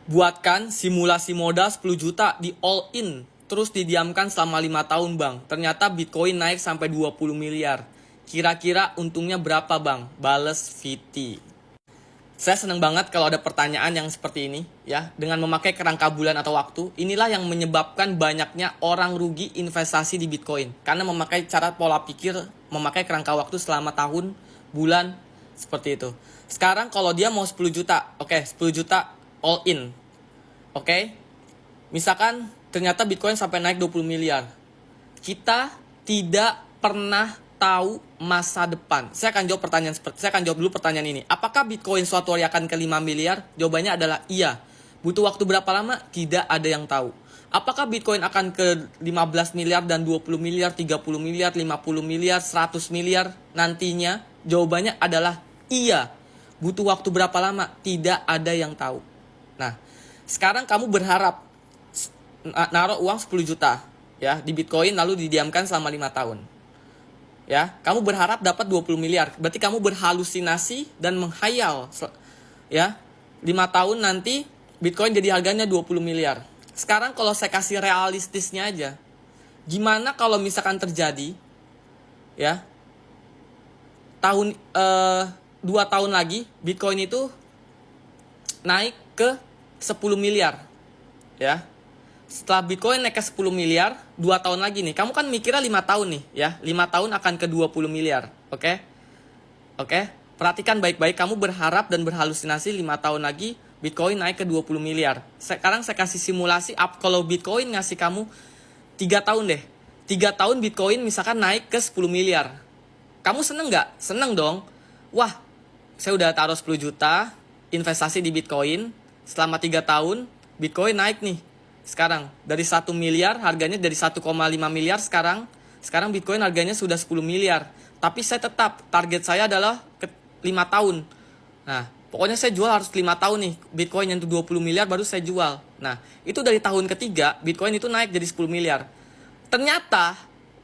Buatkan simulasi modal 10 juta di all in, terus didiamkan selama 5 tahun bang. Ternyata Bitcoin naik sampai 20 miliar. Kira-kira untungnya berapa bang? Bales VT. Saya senang banget kalau ada pertanyaan yang seperti ini ya. Dengan memakai kerangka bulan atau waktu, inilah yang menyebabkan banyaknya orang rugi investasi di Bitcoin. Karena memakai cara pola pikir, memakai kerangka waktu selama tahun, bulan, seperti itu. Sekarang kalau dia mau 10 juta, oke, 10 juta all in. Oke. Misalkan ternyata Bitcoin sampai naik 20 miliar. Kita tidak pernah tahu masa depan. Saya akan jawab dulu pertanyaan ini. Apakah Bitcoin suatu hari akan ke 5 miliar? Jawabannya adalah iya. Butuh waktu berapa lama? Tidak ada yang tahu. Apakah Bitcoin akan ke 15 miliar dan 20 miliar, 30 miliar, 50 miliar, 100 miliar nantinya? Jawabannya adalah iya. Butuh waktu berapa lama? Tidak ada yang tahu. Nah, sekarang kamu berharap naruh uang 10 juta ya di Bitcoin lalu didiamkan selama 5 tahun. Ya, kamu berharap dapat 20 miliar. Berarti kamu berhalusinasi dan menghayal ya. 5 tahun nanti Bitcoin jadi harganya 20 miliar. Sekarang kalau saya kasih realistisnya aja. Gimana kalau misalkan terjadi ya tahun 2 tahun lagi Bitcoin itu naik ke 10 miliar ya. Setelah Bitcoin naik ke 10 miliar 2 tahun lagi nih, kamu kan mikirnya 5 tahun nih ya, 5 tahun akan ke 20 miliar. Oke. Perhatikan baik-baik, kamu berharap dan berhalusinasi 5 tahun lagi Bitcoin naik ke 20 miliar. Sekarang saya kasih simulasi kalau Bitcoin ngasih kamu 3 tahun deh, 3 tahun Bitcoin misalkan naik ke 10 miliar. Kamu seneng gak? Seneng dong. Wah, saya udah taruh 10 juta investasi di Bitcoin. Selama 3 tahun Bitcoin naik nih. Sekarang dari 1 miliar harganya dari 1,5 miliar sekarang Bitcoin harganya sudah 10 miliar. Tapi saya tetap target saya adalah ke 5 tahun. Nah, pokoknya saya jual harus 5 tahun nih. Bitcoin yang 20 miliar baru saya jual. Nah, itu dari tahun ketiga Bitcoin itu naik jadi 10 miliar. Ternyata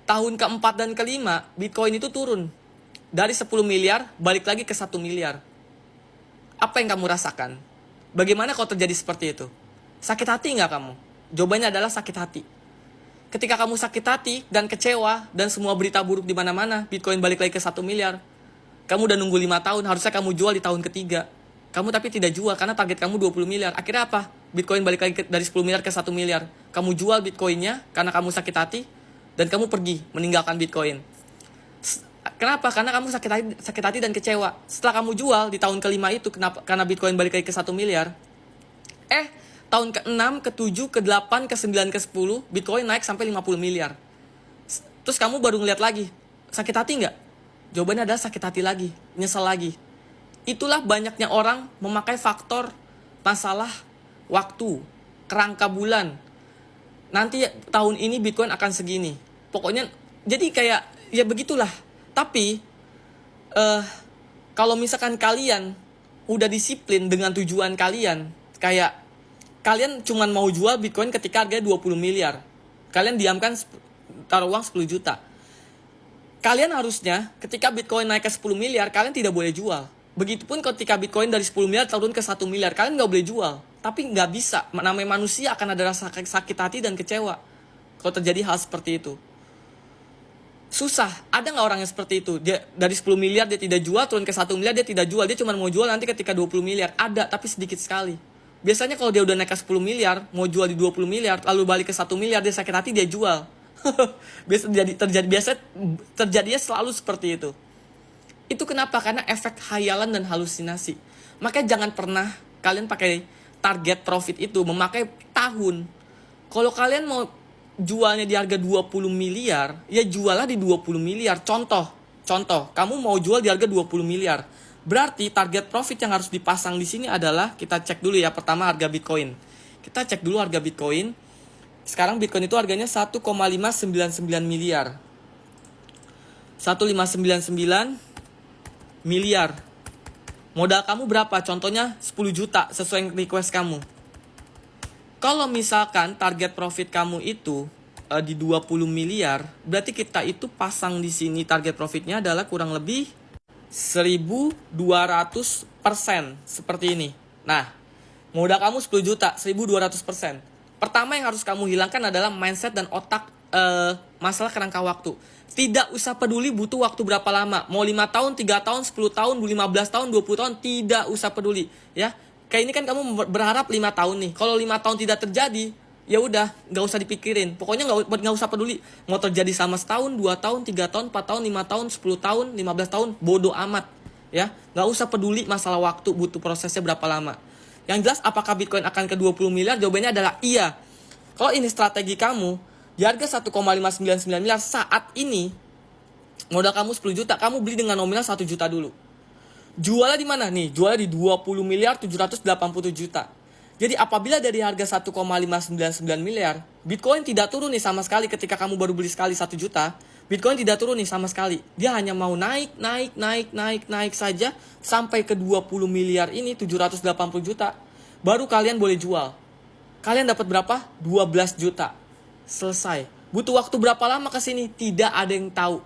tahun keempat dan kelima Bitcoin itu turun. Dari 10 miliar balik lagi ke 1 miliar. Apa yang kamu rasakan? Bagaimana kalau terjadi seperti itu? Sakit hati nggak kamu? Jawabannya adalah sakit hati. Ketika kamu sakit hati dan kecewa dan semua berita buruk di mana-mana, Bitcoin balik lagi ke 1 miliar. Kamu udah nunggu 5 tahun, harusnya kamu jual di tahun ketiga. Kamu tapi tidak jual karena target kamu 20 miliar. Akhirnya apa? Bitcoin balik lagi dari 10 miliar ke 1 miliar. Kamu jual Bitcoinnya karena kamu sakit hati dan kamu pergi meninggalkan Bitcoin. Kenapa? Karena kamu sakit hati dan kecewa. Setelah kamu jual di tahun kelima itu, kenapa? Karena Bitcoin balik lagi ke 1 miliar. Tahun ke-6, ke-7, ke-8, ke-9, ke-10, Bitcoin naik sampai 50 miliar. Terus kamu baru ngeliat lagi, sakit hati nggak? Jawabannya adalah sakit hati lagi, nyesel lagi. Itulah banyaknya orang memakai faktor masalah waktu, kerangka bulan. Nanti tahun ini Bitcoin akan segini. Pokoknya, jadi kayak, ya begitulah. Tapi, kalau misalkan kalian udah disiplin dengan tujuan kalian, kayak kalian cuma mau jual Bitcoin ketika harganya 20 miliar. Kalian diamkan taruh uang 10 juta. Kalian harusnya ketika Bitcoin naik ke 10 miliar, kalian tidak boleh jual. Begitupun ketika Bitcoin dari 10 miliar turun ke 1 miliar, kalian nggak boleh jual. Tapi nggak bisa. Namanya manusia akan ada rasa sakit hati dan kecewa kalau terjadi hal seperti itu. Susah. Ada nggak orang yang seperti itu? Dia dari 10 miliar dia tidak jual, turun ke 1 miliar dia tidak jual. Dia cuma mau jual nanti ketika 20 miliar. Ada, tapi sedikit sekali. Biasanya kalau dia udah naik ke 10 miliar, mau jual di 20 miliar, lalu balik ke 1 miliar, dia sakit hati, dia jual. Biasa terjadinya selalu seperti itu. Itu kenapa? Karena efek hayalan dan halusinasi. Makanya jangan pernah kalian pakai target profit itu, memakai tahun. Kalau kalian mau jualnya di harga 20 miliar, ya juallah di 20 miliar. Contoh, kamu mau jual di harga 20 miliar. Berarti target profit yang harus dipasang di sini adalah, kita cek dulu ya, pertama harga Bitcoin. Kita cek dulu harga Bitcoin. Sekarang Bitcoin itu harganya 1,599 miliar. 1,599 miliar. Modal kamu berapa? Contohnya 10 juta sesuai request kamu. Kalau misalkan target profit kamu itu di 20 miliar, berarti kita itu pasang di sini target profitnya adalah kurang lebih 1.200% seperti ini. Nah, Modal kamu 10 juta, 1200%. Pertama yang harus kamu hilangkan adalah mindset dan otak masalah kerangka waktu. Tidak usah peduli butuh waktu berapa lama. Mau 5 tahun, 3 tahun, 10 tahun, 15 tahun, 20 tahun, tidak usah peduli. Ya, kayak ini kan kamu berharap 5 tahun nih. Kalau 5 tahun tidak terjadi, ya udah, nggak usah dipikirin. Pokoknya nggak usah peduli. Mau terjadi sama setahun, 2 tahun, 3 tahun, 4 tahun, 5 tahun, 10 tahun, 15 tahun, bodoh amat. Ya, nggak usah peduli masalah waktu, butuh prosesnya berapa lama. Yang jelas, apakah Bitcoin akan ke 20 miliar? Jawabannya adalah iya. Kalau ini strategi kamu, di harga 1,599 miliar saat ini, modal kamu 10 juta, kamu beli dengan nominal 1 juta dulu. Jualnya di mana nih? Jualnya di 20 miliar 787 juta. Jadi apabila dari harga 1,599 miliar, Bitcoin tidak turun nih sama sekali ketika kamu baru beli sekali 1 juta, Bitcoin tidak turun nih sama sekali. Dia hanya mau naik saja sampai ke 20 miliar ini 780 juta. Baru kalian boleh jual. Kalian dapat berapa? 12 juta. Selesai. Butuh waktu berapa lama ke sini? Tidak ada yang tahu.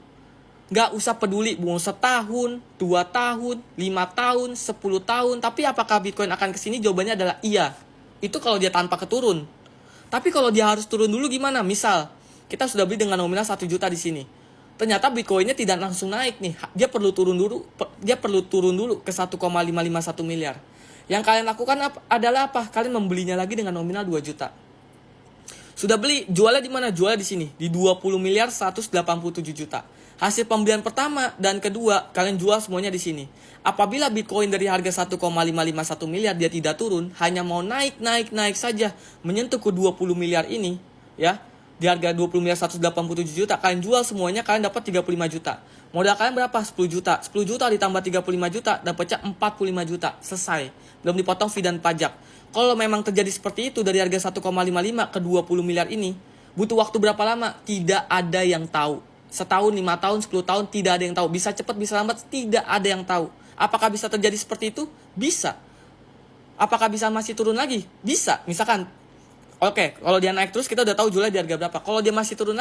Nggak usah peduli mau setahun, 2 tahun, 5 tahun, 10 tahun. Tapi apakah Bitcoin akan ke sini? Jawabannya adalah iya. Itu kalau dia tanpa keturun. Tapi kalau dia harus turun dulu gimana? Misal kita sudah beli dengan nominal 1 juta di sini. Ternyata Bitcoinnya tidak langsung naik nih. Dia perlu turun dulu ke 1,551 miliar. Yang kalian lakukan adalah apa? Kalian membelinya lagi dengan nominal 2 juta. Sudah beli, jualnya di mana? Jualnya di sini, di 20 miliar 187 juta. Hasil pembelian pertama dan kedua, kalian jual semuanya di sini. Apabila Bitcoin dari harga 1,551 miliar dia tidak turun, hanya mau naik saja, menyentuh ke 20 miliar ini, ya. Di harga 20 miliar 187 juta, kalian jual semuanya, kalian dapat 35 juta. Modal kalian berapa? 10 juta. 10 juta ditambah 35 juta, dapatnya 45 juta. Selesai. Belum dipotong fee dan pajak. Kalau memang terjadi seperti itu dari harga 1,55 ke 20 miliar ini, butuh waktu berapa lama? Tidak ada yang tahu. Setahun, 5 tahun, 10 tahun, tidak ada yang tahu. Bisa cepat, bisa lambat, tidak ada yang tahu. Apakah bisa terjadi seperti itu? Bisa. Apakah bisa masih turun lagi? Bisa. Misalkan, oke, kalau dia naik terus kita udah tahu jualnya di harga berapa. Kalau dia masih turun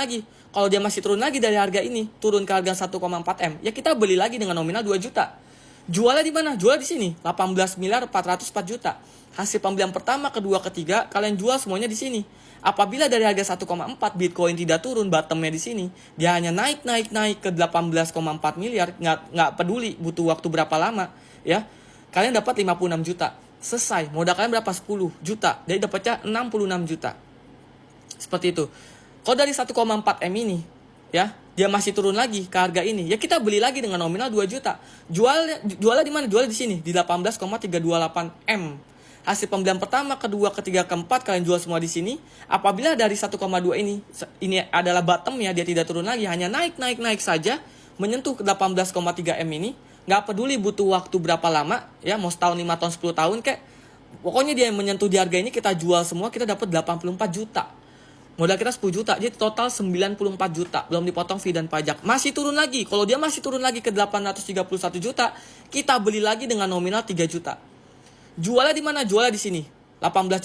lagi dari harga ini, turun ke harga 1,4 M, ya kita beli lagi dengan nominal 2 juta. Jualnya di mana? Jual di sini, 18 miliar 404 juta. Hasil pembelian pertama, kedua, ketiga, kalian jual semuanya di sini. Apabila dari harga 1,4 Bitcoin tidak turun, bottomnya di sini, dia hanya naik ke 18,4 miliar, nggak peduli butuh waktu berapa lama, ya. Kalian dapat 56 juta. Selesai. Modal kalian berapa? 10 juta. Jadi dapatnya 66 juta. Seperti itu. Kalau dari 1,4 M ini, ya, dia masih turun lagi ke harga ini, ya kita beli lagi dengan nominal 2 juta. Jualnya di mana? Jualnya di sini, di 18,328 M. Hasil pembelian pertama, kedua, ketiga, keempat, kalian jual semua di sini. Apabila dari 1,2 ini adalah bottomnya, dia tidak turun lagi, hanya naik saja, menyentuh ke 18,3 M ini, nggak peduli butuh waktu berapa lama, ya, mau setahun, 5 tahun, 10 tahun, kayak, pokoknya dia menyentuh di harga ini, kita jual semua, kita dapat 84 juta. Modal kita 10 juta, jadi total 94 juta, belum dipotong fee dan pajak. Masih turun lagi, kalau dia masih turun lagi ke 831 juta, kita beli lagi dengan nominal 3 juta. Jualnya di mana? Jualnya di sini. 18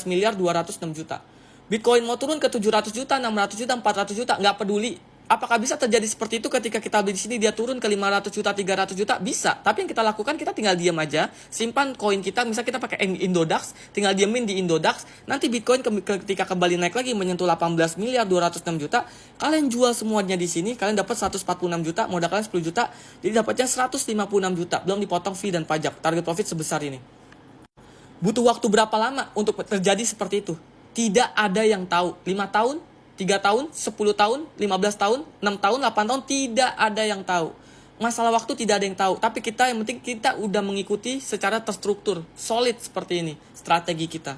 miliar 206 juta. Bitcoin mau turun ke 700 juta, 600 juta, 400 juta, nggak peduli. Apakah bisa terjadi seperti itu ketika kita beli di sini dia turun ke 500 juta, 300 juta? Bisa. Tapi yang kita lakukan, kita tinggal diam aja, simpan koin kita, misalnya kita pakai Indodax, tinggal diamin di Indodax, nanti Bitcoin ketika kembali naik lagi menyentuh 18 miliar 206 juta, kalian jual semuanya di sini, kalian dapat 146 juta, modal kalian 10 juta, jadi dapatnya 156 juta, belum dipotong fee dan pajak. Target profit sebesar ini. Butuh waktu berapa lama untuk terjadi seperti itu? Tidak ada yang tahu. 5 tahun, 3 tahun, 10 tahun, 15 tahun, 6 tahun, 8 tahun, tidak ada yang tahu. Masalah waktu tidak ada yang tahu. Tapi yang penting kita udah mengikuti secara terstruktur, solid seperti ini strategi kita.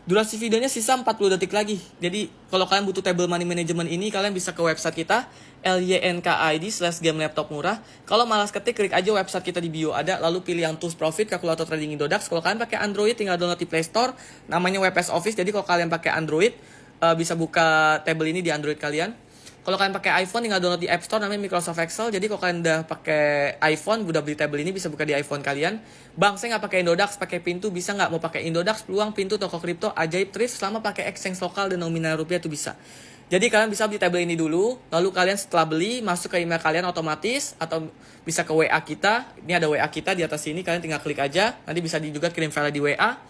Durasi videonya sisa 40 detik lagi. Jadi kalau kalian butuh table money management ini, kalian bisa ke website kita lynkid/game-laptop-murah. Kalau malas ketik, klik aja website kita di bio ada, lalu pilih yang tools profit, kalkulator trading Indodax. Kalau kalian pakai Android, tinggal download di Play Store, namanya WPS Office. Jadi kalau kalian pakai Android, bisa buka table ini di Android kalian. Kalau kalian pakai iPhone, tinggal download di App Store, namanya Microsoft Excel. Jadi kalau kalian udah pakai iPhone, udah beli table ini, bisa buka di iPhone kalian. Bang, saya nggak pakai Indodax, pakai Pintu, bisa nggak? Mau pakai Indodax, Peluang, Pintu, Toko Kripto, Ajaib, Thrift, selama pakai exchange lokal dan nominal rupiah itu bisa. Jadi kalian bisa beli table ini dulu, lalu kalian setelah beli, masuk ke email kalian otomatis, atau bisa ke WA kita. Ini ada WA kita di atas sini, kalian tinggal klik aja, nanti bisa juga kirim file di WA.